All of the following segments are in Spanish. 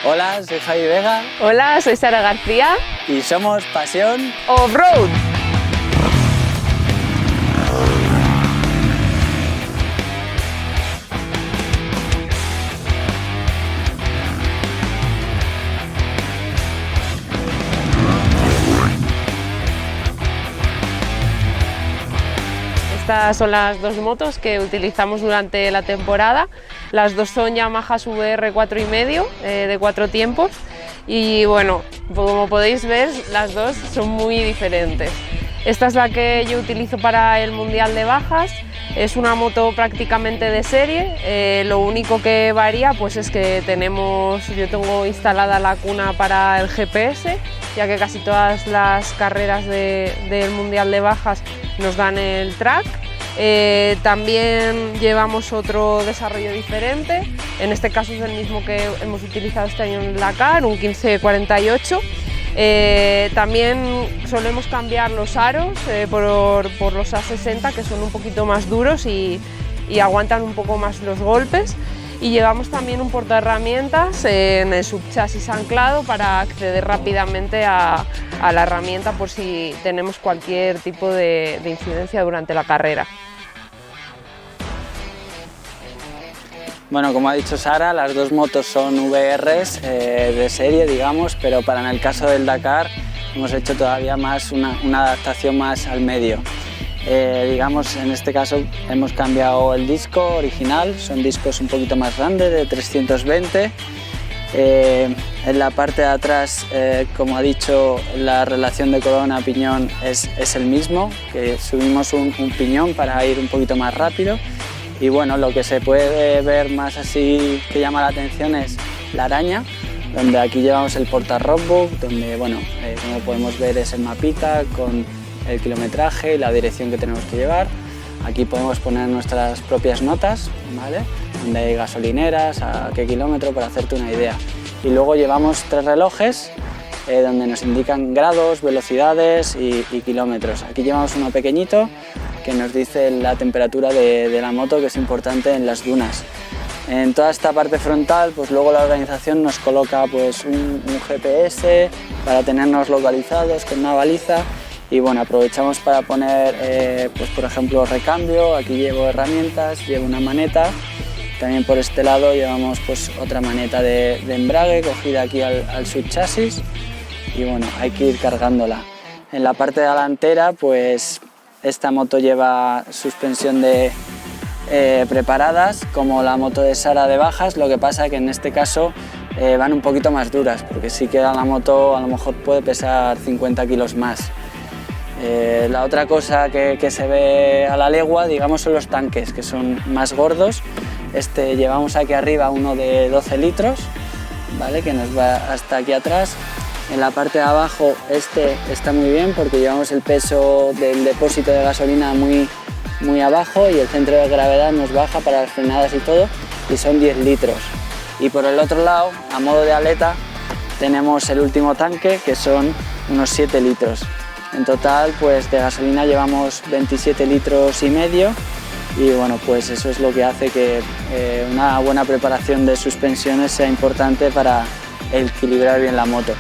Hola, soy Javi Vega. Hola, soy Sara García. Y somos Pasión Off-Road. Estas son las dos motos que utilizamos durante la temporada. Las dos son Yamaha VR 4,5 de 4 tiempos y bueno, como podéis ver, las dos son muy diferentes. Esta es la que yo utilizo para el Mundial de Bajas. Es una moto prácticamente de serie, lo único que varía pues es que yo tengo instalada la cuna para el GPS, ya que casi todas las carreras del Mundial de Bajas nos dan el track. También llevamos otro desarrollo diferente, en este caso es el mismo que hemos utilizado este año en el Dakar, un 1548. También solemos cambiar los aros por los A60, que son un poquito más duros y aguantan un poco más los golpes, y llevamos también un portaherramientas en el subchasis anclado para acceder rápidamente a la herramienta por si tenemos cualquier tipo de incidencia durante la carrera. Bueno, como ha dicho Sara, las dos motos son VRs de serie, digamos, pero en el caso del Dakar hemos hecho todavía más una adaptación más al medio. Digamos, en este caso hemos cambiado el disco original, son discos un poquito más grandes, de 320. En la parte de atrás, como ha dicho, la relación de corona a piñón es el mismo, que subimos un piñón para ir un poquito más rápido. Y bueno, lo que se puede ver más así que llama la atención es la araña, donde aquí llevamos el porta-roadbook, donde bueno, como podemos ver es el mapita con el kilometraje y la dirección que tenemos que llevar. Aquí podemos poner nuestras propias notas, ¿vale? Donde hay gasolineras, a qué kilómetro, para hacerte una idea. Y luego llevamos 3 relojes donde nos indican grados, velocidades y kilómetros. Aquí llevamos uno pequeñito que nos dice la temperatura de la moto, que es importante en las dunas. En toda esta parte frontal, pues luego la organización nos coloca pues un GPS para tenernos localizados con una baliza, y bueno, aprovechamos para poner pues por ejemplo recambio. Aquí llevo herramientas, llevo una maneta. También por este lado llevamos pues otra maneta de embrague cogida aquí al subchasis, y bueno, hay que ir cargándola. En la parte delantera pues esta moto lleva suspensión preparadas, como la moto de Sara de bajas, lo que pasa que en este caso van un poquito más duras, porque sí que la moto a lo mejor puede pesar 50 kilos más. La otra cosa que se ve a la legua, digamos, son los tanques, que son más gordos. Llevamos aquí arriba uno de 12 litros, ¿vale? Que nos va hasta aquí atrás. En la parte de abajo está muy bien porque llevamos el peso del depósito de gasolina muy abajo, y el centro de gravedad nos baja para las frenadas y todo, y son 10 litros. Y por el otro lado, a modo de aleta, tenemos el último tanque, que son unos 7 litros. En total, pues de gasolina llevamos 27 litros y medio, y bueno, pues eso es lo que hace que una buena preparación de suspensiones sea importante para equilibrar bien la moto.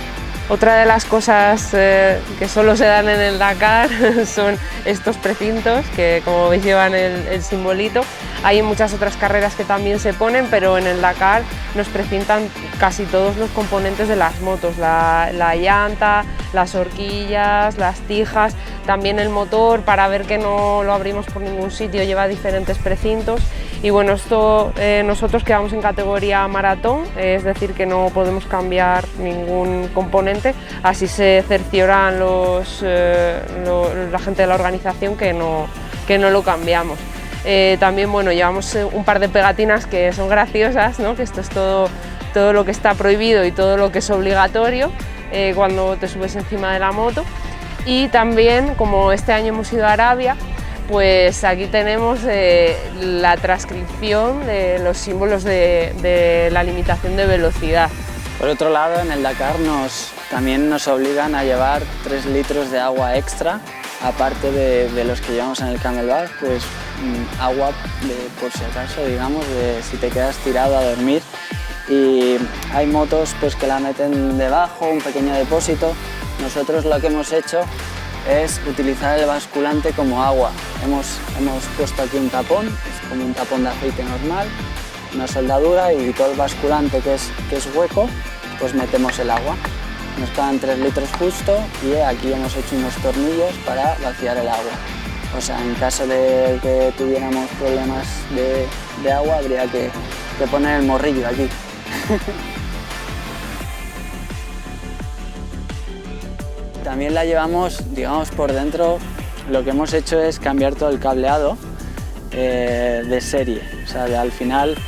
Otra de las cosas que solo se dan en el Dakar son estos precintos, que como veis llevan el simbolito. Hay muchas otras carreras que también se ponen, pero en el Dakar nos precintan casi todos los componentes de las motos, la llanta, las horquillas, las tijas, también el motor, para ver que no lo abrimos por ningún sitio, lleva diferentes precintos. Y bueno, esto nosotros quedamos en categoría maratón, es decir, que no podemos cambiar ningún componente, así se cercioran la gente de la organización que no lo cambiamos. También bueno, llevamos un par de pegatinas que son graciosas, ¿no? Que esto es todo lo que está prohibido y todo lo que es obligatorio cuando te subes encima de la moto. Y también, como este año hemos ido a Arabia, pues aquí tenemos la transcripción de los símbolos de la limitación de velocidad. Por otro lado, en el Dakar también nos obligan a llevar 3 litros de agua extra, aparte de los que llevamos en el Camelback, pues agua por si acaso, digamos, si te quedas tirado a dormir. y hay motos pues, que la meten debajo, un pequeño depósito. Nosotros lo que hemos hecho es utilizar el basculante como agua. Hemos puesto aquí un tapón, es como un tapón de aceite normal, una soldadura y todo el basculante que es hueco, pues metemos el agua. Nos quedan 3 litros justo y aquí hemos hecho unos tornillos para vaciar el agua. O sea, en caso de que tuviéramos problemas de agua, habría que poner el morrillo aquí. También la llevamos, digamos, por dentro. Lo que hemos hecho es cambiar todo el cableado de serie. O sea, al final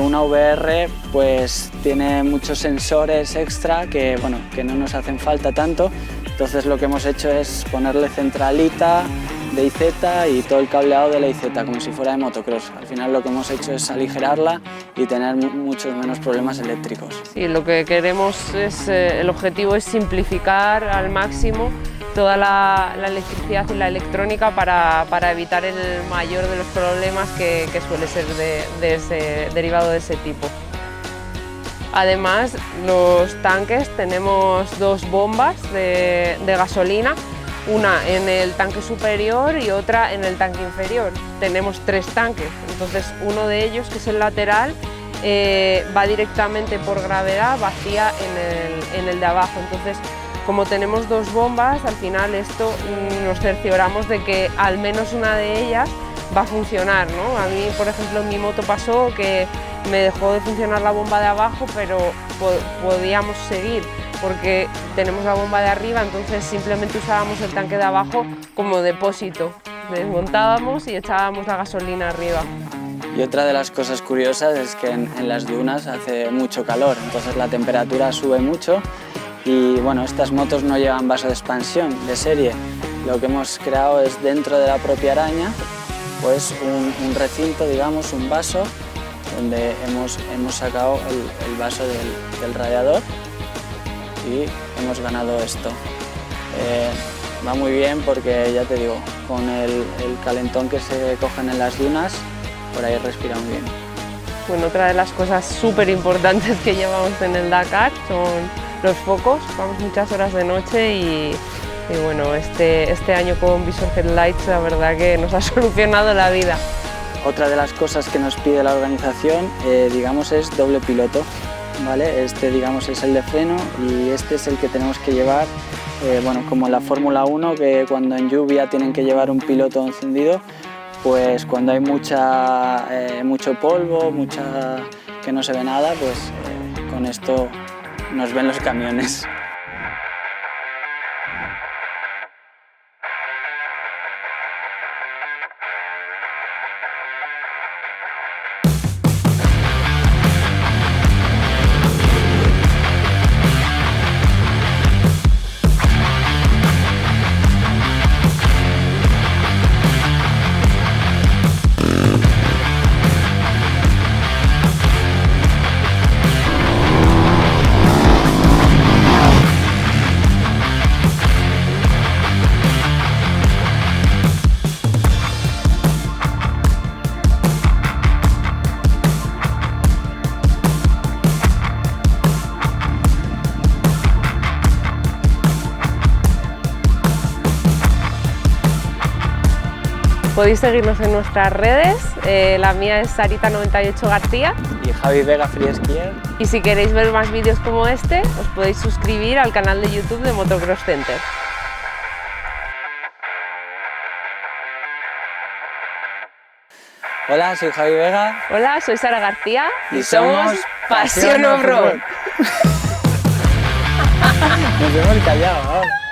una VR pues tiene muchos sensores extra que, bueno, que no nos hacen falta tanto. Entonces lo que hemos hecho es ponerle centralita de IZ y todo el cableado de la IZ, como si fuera de motocross. Al final lo que hemos hecho es aligerarla y tener muchos menos problemas eléctricos. Sí, lo que queremos es, el objetivo es simplificar al máximo toda la electricidad y la electrónica para evitar el mayor de los problemas que suele ser derivado de ese tipo. Además, los tanques, tenemos 2 bombas de gasolina, una en el tanque superior y otra en el tanque inferior. Tenemos 3 tanques, entonces uno de ellos, que es el lateral, va directamente por gravedad, vacía en el de abajo. Entonces, como tenemos 2 bombas, al final esto nos cercioramos de que al menos una de ellas va a funcionar, ¿no? A mí, por ejemplo, en mi moto pasó que me dejó de funcionar la bomba de abajo, pero podíamos seguir porque tenemos la bomba de arriba, entonces simplemente usábamos el tanque de abajo como depósito. Desmontábamos y echábamos la gasolina arriba. Y otra de las cosas curiosas es que en las dunas hace mucho calor, entonces la temperatura sube mucho y bueno, estas motos no llevan vaso de expansión de serie. Lo que hemos creado es dentro de la propia araña pues un recinto, digamos, un vaso donde hemos sacado el vaso del radiador y hemos ganado esto. Va muy bien porque, ya te digo, con el calentón que se cogen en las dunas, por ahí respira muy bien. Bueno, otra de las cosas súper importantes que llevamos en el Dakar son los focos. Vamos muchas horas de noche y bueno, este año con Visor Headlights la verdad que nos ha solucionado la vida. Otra de las cosas que nos pide la organización, digamos, es doble piloto, ¿vale? Este, digamos, es el de freno y este es el que tenemos que llevar, bueno, como en la Fórmula 1, que cuando en lluvia tienen que llevar un piloto encendido, pues cuando hay mucho polvo, que no se ve nada, pues con esto nos ven los camiones. Podéis seguirnos en nuestras redes, la mía es Sarita98 García. Y Javi Vega Freeskier. Y si queréis ver más vídeos como este, os podéis suscribir al canal de YouTube de Motocross Center. Hola, soy Javi Vega. Hola, soy Sara García y somos Pasión Off-Road. Nos hemos callado ahora.